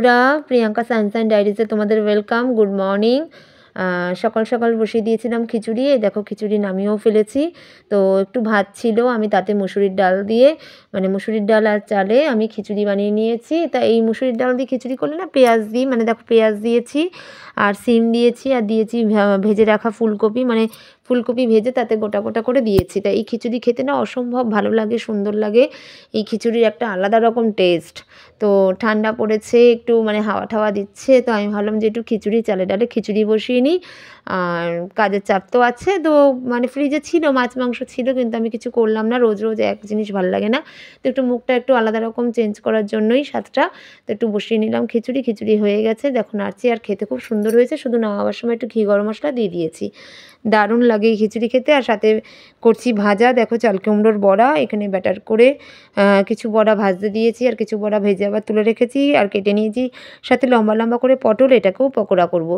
বন্ধুরা, প্রিয়াঙ্কা সানশাইন ডায়েরিজে তোমাদের welcome. Good morning. সকাল সকাল বসিয়ে দিয়েছিলাম খিচুড়ি। এই দেখো খিচুড়ি নামিয়েও ফেলেছি। তো একটু ভাত ছিল, আমি তাতে মুসুরির ডাল দিয়ে, মানে মুসুরির ডাল আর চালে আমি খিচুড়ি বানিয়ে নিয়েছি। তা এই মুসুরির ডাল দিয়ে খিচুড়ি করলে না পেঁয়াজ দিই, মানে দেখো পেঁয়াজ দিয়েছি আর সিম দিয়েছি আর দিয়েছি ভেজে রাখা ফুলকপি, মানে ফুলকপি ভেজে তাতে গোটা গোটা করে দিয়েছি। তা এই খিচুড়ি খেতে না অসম্ভব ভালো লাগে, সুন্দর লাগে। এই খিচুড়ির একটা আলাদা রকম টেস্ট। তো ঠান্ডা পড়েছে একটু, মানে হাওয়া ঠাওয়া দিচ্ছে, তো আমি ভাবলাম যে একটু খিচুড়ি চালে ডালে খিচুড়ি বসিয়ে নিই। আর কাজের চাপ তো আছে, তো মানে ফ্রিজে ছিল মাছ মাংস ছিল, কিন্তু আমি কিছু করলাম না। রোজ রোজ এক জিনিস ভালো লাগে না, তো একটু মুখটা একটু আলাদা রকম চেঞ্জ করার জন্যই স্বাদটা। তো একটু বসিয়ে নিলাম খিচুড়ি। খিচুড়ি হয়ে গেছে, দেখো নাড়ছি, আর খেতে খুব সুন্দর হয়েছে। শুধু নামাবার সময় একটু ঘি গরম মশলা দিয়ে দিয়েছি। দারুণ লাগে এই খিচুড়ি খেতে। আর সাথে করছি ভাজা, দেখো চাল কুমড়োর বড়া, এখানে ব্যাটার করে কিছু বড়া ভাজতে দিয়েছি আর কিছু বড়া ভেজে আবার তুলে রেখেছি আর কেটে নিয়েছি। সাথে লম্বা লম্বা করে পটল, এটাকেও পকোড়া করব।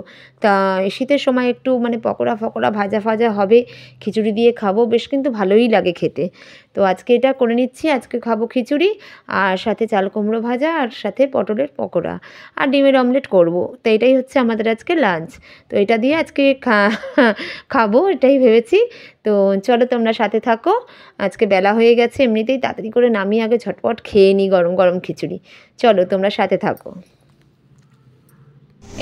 তা শীতের সময় একটু মানে পকোড়া ফকোড়া ভাজা ভাজা হবে, খিচুড়ি দিয়ে খাবো, বেশ কিন্তু ভালোই লাগে খেতে। তো আজকে এটা করে নিচ্ছি, আজকে খাবো খিচুড়ি আর সাথে চাল কুমড়ো ভাজা আর সাথে পটলের পকোড়া আর ডিমের অমলেট করব। তো এটাই হচ্ছে আমাদের আজকে লাঞ্চ। তো এটা দিয়ে আজকে খাবো, এটাই ভেবেছি। তো চলো তোমরা সাথে থাকো। আজকে বেলা হয়ে গেছে, এমনিতেই তাড়াতাড়ি করে নামিয়ে আগে ঝটপট খেয়ে নিই গরম গরম খিচুড়ি। চলো তোমরা সাথে থাকো।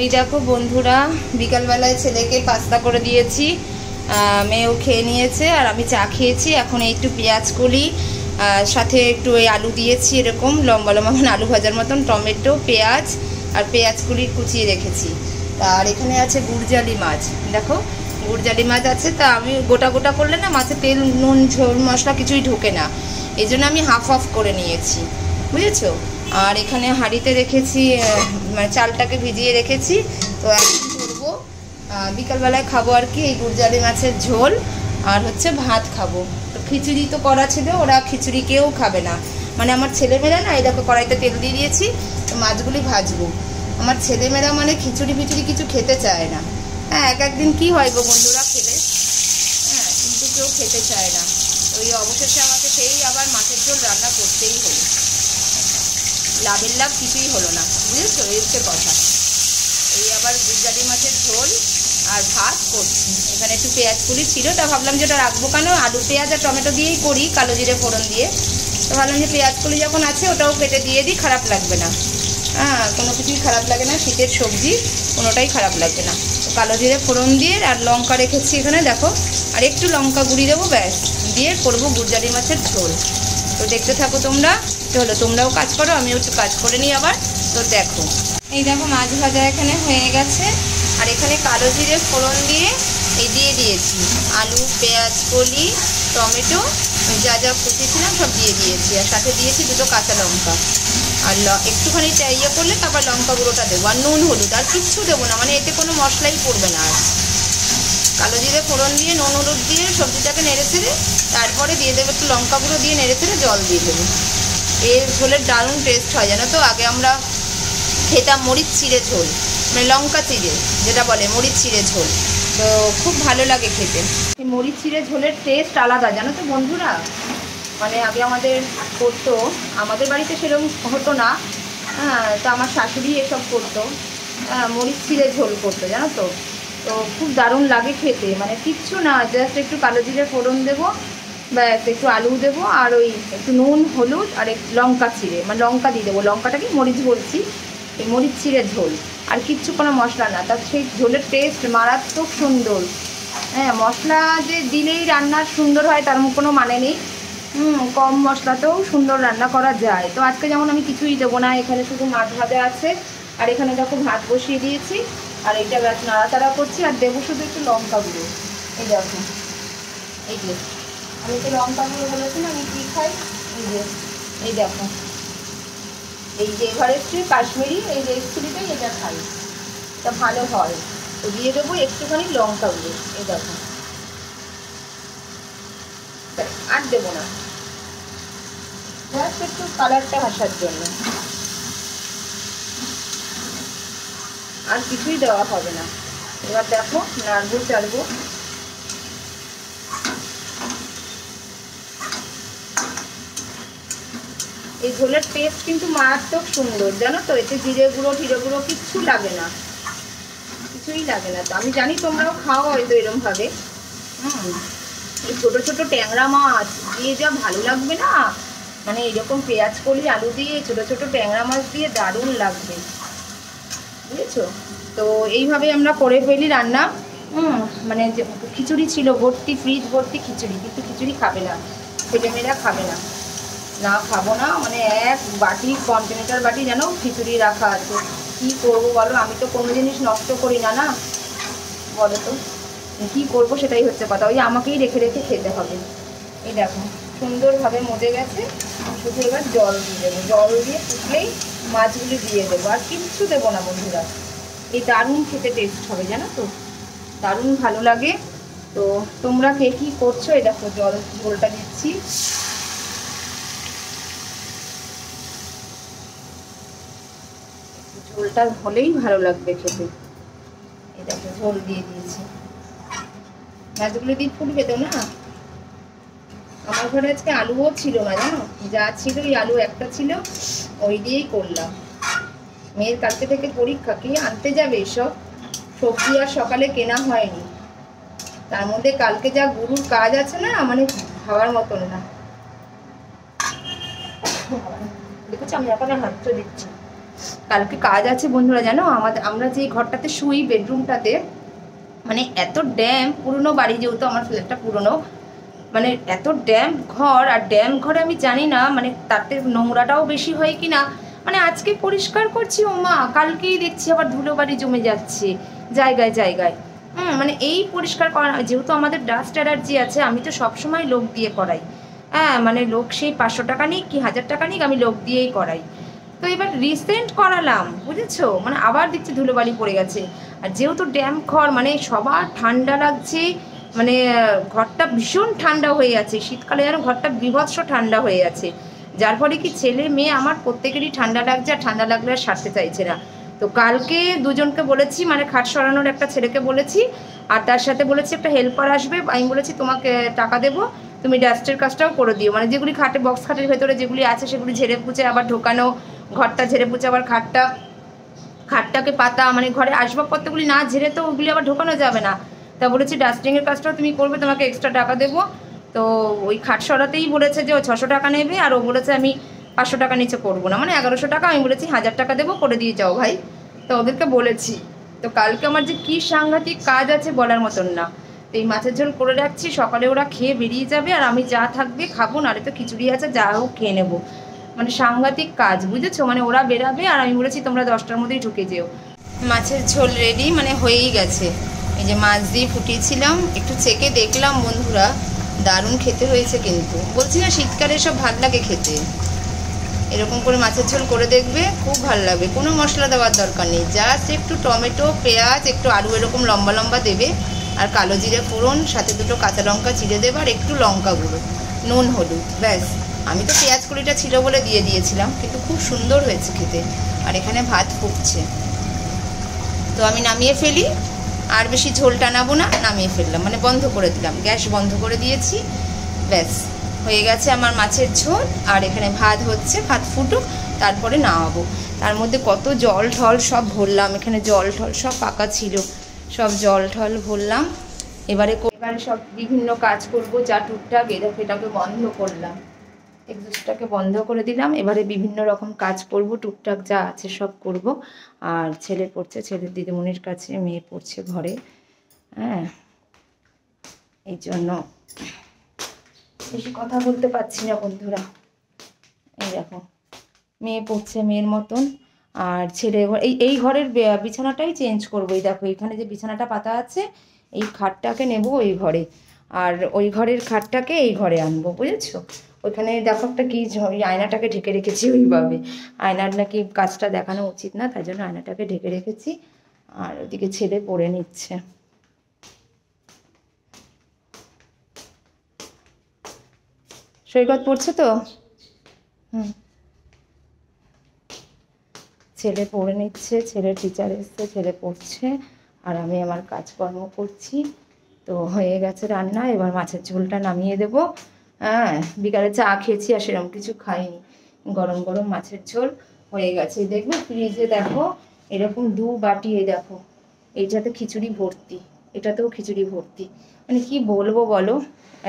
এই দেখো বন্ধুরা, বিকালবেলায় ছেলেকে পাস্তা করে দিয়েছি, মেয়েও খেয়ে নিয়েছে আর আমি চা খেয়েছি। এখন একটু পেঁয়াজ কলি, সাথে একটু ওই আলু দিয়েছি, এরকম লম্বা লম্বা মানে আলু ভাজার মতন, টমেটো পেঁয়াজ আর পেঁয়াজ কুলি কুচিয়ে রেখেছি। আর এখানে আছে গুড়জালি মাছ, দেখো গুড়জালি মাছ আছে। তা আমি গোটা গোটা করলে না মাছে তেল নুন ঝোল মশলা কিছুই ঢোকে না, এই জন্য আমি হাফ হাফ করে নিয়েছি, বুঝেছো। আর এখানে হাঁড়িতে রেখেছি, মানে চালটাকে ভিজিয়ে রেখেছি। তো এখন করবো, বিকালবেলায় খাবো আর কি, এই গুড়জালি মাছের ঝোল আর হচ্ছে ভাত খাবো। তো খিচুড়ি তো করা ছিল, ওরা খিচুড়ি কেউ খাবে না, মানে আমার ছেলেমেয়েরা না, এই দেখো কড়াইতে তেল দিয়ে দিয়েছি, তো মাছগুলি ভাজবো। আমার ছেলেমেয়েরা মানে খিচুড়ি ফিচুড়ি কিছু খেতে চায় না। হ্যাঁ, এক একদিন কী হয় গো বন্ধুরা খেলে, হ্যাঁ, কিন্তু কেউ খেতে চায় না। ওই অবশেষে আমাকে সেই আবার মাছের ঝোল রান্না করতেই হলো, লাভের লাভ কিছুই হলো না, বুঝেছো, এই হচ্ছে কথা। এই আবার গুড়জালি মাছের ঝোল আর ভাত করছি। এখানে একটু পেঁয়াজ কুলি ছিল, তা ভাবলাম যে ওটা রাখবো কেন, আলু পেঁয়াজ আর টমেটো দিয়েই করি, কালো জিরে ফোড়ন দিয়ে। তো ভাবলাম যে পেঁয়াজ কুলি যখন আছে ওটাও কেটে দিয়ে দিই, খারাপ লাগবে না। হ্যাঁ, কোনো কিছুই খারাপ লাগে না, শীতের সবজি কোনোটাই খারাপ লাগবে না। তো কালো জিরে ফোড়ন দিয়ে আর লঙ্কা রেখেছি এখানে দেখো, আর একটু লঙ্কা গুঁড়ি দেবো, ব্যাস দিয়ে করবো গুড়জালি মাছের ঝোল। তো দেখতে থাকো তোমরা। চলো তোমরাও কাজ করো, আমিও একটু কাজ করে নিই আবার। তো দেখো, এই দেখো মাছ ভাজা এখানে হয়ে গেছে, আর এখানে কালো জিরে ফোড়ন দিয়ে এই দিয়ে দিয়েছি আলু পেঁয়াজ কলি টমেটো যা যা কুচিয়েছিলাম সব দিয়ে দিয়েছি, আর সাথে দিয়েছি দুটো কাঁচা লঙ্কা। আর একটুখানি ইয়ে করলে তারপর লঙ্কা গুঁড়োটা দেবো, আর নুন হলুদ আর কিচ্ছু দেবো না, মানে এতে কোনো মশলাই পড়বে না। আর কালো জিরে ফোড়ন দিয়ে নুন হলুদ দিয়ে সবজিটাকে নেড়ে ছেড়ে তারপরে দিয়ে দেবো একটু লঙ্কা গুঁড়ো দিয়ে নেড়ে ছেড়ে জল দিয়ে দেবো। এর ঝোলের দারুণ টেস্ট হয় জানো তো। আগে আমরা খেতাম মরিচ চিড়ে ঝোল, মানে লঙ্কা চিড়ে যেটা বলে মরিচ চিড়ে ঝোল, তো খুব ভালো লাগে খেতে। এই মরিচ চিড়ে ঝোলের টেস্ট আলাদা জানো তো বন্ধুরা। মানে আগে আমাদের করতো, আমাদের বাড়িতে সেরকম হতো না, হ্যাঁ, তো আমার শাশুড়ি এসব করতো, মরিচ চিড়ে ঝোল করতো জানো তো। তো খুব দারুণ লাগে খেতে, মানে কিচ্ছু না, জাস্ট একটু কালো জিরে ফোড়ন দেবো, ব্যাস একটু আলু দেবো আর ওই একটু নুন হলুদ আর একটু লঙ্কা চিড়ে, মানে লঙ্কা দিয়ে দেবো, লঙ্কাটাকে মরিচ বলছি, এই মরিচ চিড়ে ঝোল, আর কিচ্ছু কোনো মশলা না। তার সেই ঝোলের টেস্ট মারাত্মক সুন্দর। হ্যাঁ, মশলা যে দিলেই রান্নার সুন্দর হয় তার কোনো মানে নেই, কম মশলাতেও সুন্দর রান্না করা যায়। তো আজকে যেমন আমি কিছুই দেবো না, এখানে শুধু মাছ ভাজা আছে, আর এখানে দেখো ভাত বসিয়ে দিয়েছি, আর এইটা ব্যাস নাড়াচাড়া করছি, আর দেবো শুধু একটু লঙ্কা গুঁড়ো। এই দেখো, এই যে আমি তো লঙ্কা গুঁড়ো বলেছি না আমি কী খাই, এই দেখো এই যে এভারেস্টের কাশ্মীরি এই রেড চিলিটাই এটা খাই, এটা ভালো হয়। তো দিয়ে দেবো একটুখানি লঙ্কা গুঁড়ো, এই দেখো, আর দেবো না, জাস্ট একটু কালারটা আসার জন্য, আর কিছুই দেওয়া হবে না। এবার দেখো নাড়বো চাড়বো, এই ঝোলের টেস্ট কিন্তু মারাত্মক সুন্দর, জানো তো। এতে জিরে গুঁড়ো টিরে গুঁড়ো কিচ্ছু লাগে না, কিছুই লাগে না। তো আমি জানি তোমরাও খাও হয়তো এরকমভাবে। এই ছোটো ছোটো ট্যাংরা মাছ দিয়ে যা ভালো লাগবে না, মানে এরকম পেঁয়াজ কলি আলু দিয়ে ছোটো ছোটো ট্যাংরা মাছ দিয়ে দারুণ লাগবে, বুঝেছো। তো এইভাবে আমরা করে ফেলি রান্না। মানে খিচুড়ি ছিল ভর্তি, ফ্রিজ ভর্তি খিচুড়ি, কিন্তু খিচুড়ি খাবে না, ছেলেমেয়েরা খাবে না। না খাবো না, মানে এক বাটি কন্টেনার বাটি যেন খিচুড়ি রাখা আছে। কী করবো বলো, আমি তো কোনো জিনিস নষ্ট করি না, না বলো তো কী করবো, সেটাই হচ্ছে কথা। ওই আমাকেই রেখে রেখে খেতে হবে। এই দেখো সুন্দরভাবে মজে গেছে, শুধু এবার জল দিয়ে দেবো, জল দিয়ে ফুটলেই মাছগুলি দিয়ে দেবো, আর কিচ্ছু দেবো না বন্ধুরা। এই দারুণ খেতে টেস্ট হবে, জানো তো, দারুণ ভালো লাগে। তো তোমরা কে কী করছো? এই দেখো ঝোলটা দিচ্ছি, ঝোলটা হলেই ভালো লাগবে খেতে। এই দেখো ঝোল দিয়ে দিয়েছি, মাছগুলো দিয়ে ফুটবে তো না। আমার ঘরে আজকে আলুও ছিল না, জানো, যা ছিল এই আলু একটা ছিল, ওই দিয়েই করলাম। মেয়ের কাছে থেকে পরীক্ষা, কে আনতে যাবে এসব সবজি, আর সকালে কেনা হয়নি। তার মধ্যে কালকে যা গুরুর কাজ আছে না, মানে খাওয়ার মতন না। দেখেছি আমি এখন হাতটা দিচ্ছি, কালকে কাজ আছে বন্ধুরা, জানো। আমরা যে ঘরটাতে শুই, বেডরুমটাতে, মানে এত ড্যাম, পুরনো বাড়ি যেহেতু, আমার ফ্ল্যাটটা পুরনো, মানে এত ড্যাম্প ঘর। আর ড্যাম্প ঘরে আমি জানি না মানে তাতে নোংরাটাও বেশি হয় কি না। মানে আজকে পরিষ্কার করছি, ও মা, কালকেই দেখছি আবার ধুলো বাড়ি জমে যাচ্ছে জায়গায় জায়গায়। মানে এই পরিষ্কার করা, যেহেতু আমাদের ডাস্ট অ্যালার্জি আছে, আমি তো সবসময় লোক দিয়ে করাই। হ্যাঁ, মানে লোক সেই 500 টাকা নিক কি 1000 টাকা নিক, আমি লোক দিয়েই করাই। তো এবার রিসেন্ট করালাম, বুঝেছো, মানে আবার দেখছি ধুলোবালি পড়ে গেছে। আর যেহেতু ড্যাম্প ঘর, মানে সবার ঠান্ডা লাগছে, মানে ঘরটা ভীষণ ঠান্ডা হয়ে আছে, শীতকালে যেন ঘরটা বীভৎস ঠান্ডা হয়ে আছে। যার ফলে কি ছেলে মেয়ে আমার প্রত্যেকেরই ঠান্ডা লাগছে, আর ঠান্ডা লাগলে আর সারতে চাইছে না। তো কালকে দুজনকে বলেছি, মানে খাট সরানোর একটা ছেলেকে বলেছি, আর তার সাথে বলেছি একটা হেল্পার আসবে। আমি বলেছি তোমাকে টাকা দেবো, তুমি ডাস্টের কাজটাও করে দিও, মানে যেগুলি খাটে, বক্স খাটের ভেতরে যেগুলি আছে সেগুলি ঝেড়ে পুছে আবার ঢোকানো, ঘরটা ঝেড়ে পুছে আবার খাটটাকে পাতা, মানে ঘরে আসবাবপত্রগুলি না ঝেড়ে তো ওগুলি আবার ঢোকানো যাবে না। তা বলেছি ডাস্টিংয়ের কাজটাও তুমি করবে, তোমাকে এক্সট্রা টাকা দেবো। তো ওই খাট সরাতেই বলেছে যে ও 600 টাকা নেবে, আর ও বলেছে আমি 500 টাকা নিচে করবো না, মানে 1100 টাকা। আমি বলেছি 1000 টাকা দেবো, করে দিয়ে যাও ভাই। তো ওদেরকে বলেছি। তো কালকে আমার যে কী সাংঘাতিক কাজ আছে বলার মতন না। তো এই মাছের ঝোল করে রাখছি, সকালে ওরা খেয়ে বেরিয়ে যাবে, আর আমি যা থাকবে খাবো, নাহলে তো খিচুড়ি আছে, যা হোক খেয়ে নেবো। মানে সাংঘাতিক কাজ, বুঝেছো, মানে ওরা বেরাবে, আর আমি বলেছি তোমরা 10টার মধ্যেই ঢুকে যেও। মাছের ঝোল রেডি, মানে হয়েই গেছে। এই যে মাছ দিয়ে ফুটিয়েছিলাম, একটু চেকে দেখলাম বন্ধুরা, দারুণ খেতে হয়েছে। কিন্তু বলছি না, শীতকালে সব ভালো লাগে খেতে। এরকম করে মাছের ঝোল করে দেখবে, খুব ভালো লাগবে। কোনো মশলা দেওয়ার দরকার নেই, জাস্ট একটু টমেটো, পেঁয়াজ, একটু আলু এরকম লম্বা লম্বা দেবে, আর কালো জিরে ফোড়ন, সাথে দুটো কাঁচা লঙ্কা চিড়ে দেবে, আর একটু লঙ্কা গুঁড়ো, নুন, হলুদ, ব্যাস। আমি তো পেঁয়াজ কুড়িটা ছিল বলে দিয়ে দিয়েছিলাম, কিন্তু খুব সুন্দর হয়েছে খেতে। আর এখানে ভাত ফুটছে, তো আমি নামিয়ে ফেলি, আর বেশি ঝোল টানাবো না, নামিয়ে ফেললাম, মানে বন্ধ করে দিলাম, গ্যাস বন্ধ করে দিয়েছি, ব্যাস হয়ে গেছে আমার মাছের ঝোল। আর এখানে ভাত হচ্ছে, ভাত ফুটুক, তারপরে নামাবো। তার মধ্যে কত জল ঠল সব ভরলাম, এখানে জল ঠল সব পাকা ছিল, সব জল ঠল ভরলাম। এবারে সব বিভিন্ন কাজ করব, যা টুকটাক, এটাকে বন্ধ করলাম, এক্সস্টটাকে বন্ধ করে দিলাম। এবারে বিভিন্ন রকম কাজ করব, টুকটাক যা আছে সব করব। আর ছেলে পড়ছে, ছেলের দিদিমণির কাছে, মেয়ে পড়ছে ঘরে। হ্যাঁ, এই জন্য বেশি কথা বলতে পারছি না বন্ধুরা। এই দেখো মেয়ে পড়ছে মেয়ের মতন, আর ছেলে এই ঘরের বিছানাটাই চেঞ্জ করবো। এই দেখো এখানে যে বিছানাটা পাতা আছে, এই খাটটাকে নেব ওই ঘরে, আর ওই ঘরের খাটটাকে এই ঘরে আনবো, বুঝেছো। ওইখানে দেখো একটা কি আয়নাটাকে ঢেকে রেখেছি ওইভাবে, আয়নার নাকি কাজটা দেখানো উচিত না, তাই জন্য আয়নাটাকে ঢেকে রেখেছি। আর ওদিকে ছেলে পড়ে নিচ্ছে। সৈকত পড়ছে তো, ছেলে পড়ে নিচ্ছে, ছেলের টিচার এসছে, ছেলে পড়ছে, আর আমি আমার কাজকর্ম করছি। তো হয়ে গেছে রান্না, এবার মাছের ঝোলটা নামিয়ে দেবো। হ্যাঁ, বিকালে চা খেয়েছি, আর সেরকম কিছু খাইনি, গরম গরম মাছের ঝোল হয়ে গেছে। দেখবে ফ্রিজে দেখো এরকম 2 বাটি, দেখো এইটাতে খিচুড়ি ভর্তি, এটাতেও খিচুড়ি ভর্তি। মানে কি বলবো বলো,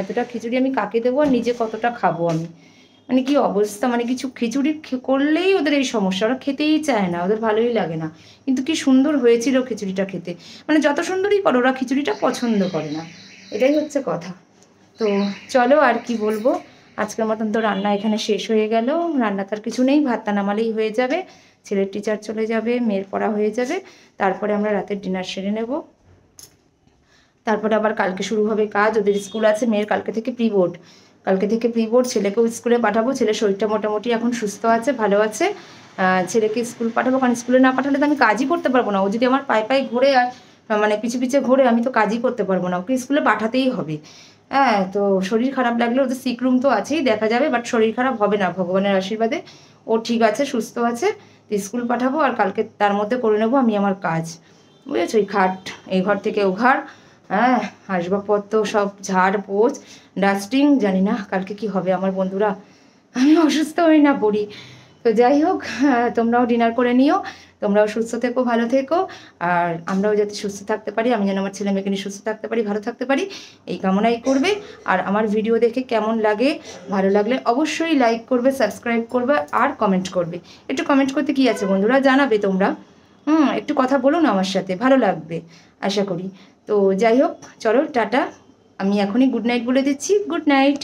এতটা খিচুড়ি আমি কাকে দেবো আর নিজে কতটা খাবো আমি? মানে কি অবস্থা, মানে কিছু খিচুড়ি করলেই ওদের এই সমস্যা, ওরা খেতেই চায় না, ওদের ভালোই লাগে না। কিন্তু কি সুন্দর হয়েছিল খিচুড়িটা খেতে, মানে যত সুন্দরই করো ওরা খিচুড়িটা পছন্দ করে না, এটাই হচ্ছে কথা। তো চলো আর কি বলবো, আজকের মতন তো রান্না এখানে শেষ হয়ে গেল। রান্না তার কিছু নেই, ভাতটা নামালেই হয়ে যাবে। ছেলের টিচার চলে যাবে, মেয়ের পড়া হয়ে যাবে, তারপরে আমরা রাতের ডিনার সেরে নেব। তারপরে আবার কালকে শুরু হবে কাজ, ওদের স্কুল আছে, মেয়ের কালকে থেকে প্রি বোর্ড, কালকে থেকে প্রি বোর্ড। ছেলেকেও স্কুলে পাঠাবো, ছেলের শরীরটা মোটামুটি এখন সুস্থ আছে, ভালো আছে। ছেলেকে স্কুল পাঠাবো, কারণ স্কুলে না পাঠালে তো আমি কাজই করতে পারবো না। ও যদি আমার পায়ে পায়ে ঘুরে আর মানে পিছু পিছে ঘুরে, আমি তো কাজই করতে পারবো না, ওকে স্কুলে পাঠাতেই হবে। হ্যাঁ, তো শরীর খারাপ লাগলে ওদের সিক রুম তো আছেই, দেখা যাবে, বাট শরীর খারাপ হবে না ভগবানের আশীর্বাদে। ও ঠিক আছে, সুস্থ আছে, তো স্কুল পাঠাবো আর কালকে তার মধ্যে করে নেবো আমি আমার কাজ, বুঝেছো? এই খাট, এই ঘর থেকে ও ঘর, হ্যাঁ, আসবাবপত্র সব ঝাড় পোছ ডাস্টিং, জানি না কালকে কি হবে আমার বন্ধুরা, আমি অসুস্থ হই না পড়ি। তো যাই হোক, তোমরাও ডিনার করে নিও, তোমরাও সুস্থ থেকো, ভালো থেকো, আর আমরাও যাতে সুস্থ থাকতে পারি, আমি যেন আমার ছেলে মেয়েকে নিয়ে সুস্থ থাকতে পারি, ভালো থাকতে পারি, এই কামনাই করবে। আর আমার ভিডিও দেখে কেমন লাগে, ভালো লাগলে অবশ্যই লাইক করবে, সাবস্ক্রাইব করবে আর কমেন্ট করবে। একটু কমেন্ট করতে কি আছে বন্ধুরা, জানাবে তোমরা, একটু কথা বলো না আমার সাথে, ভালো লাগবে আশা করি। তো যাই হোক, চলো টাটা, আমি এখনই গুড নাইট বলে দিচ্ছি, গুড নাইট।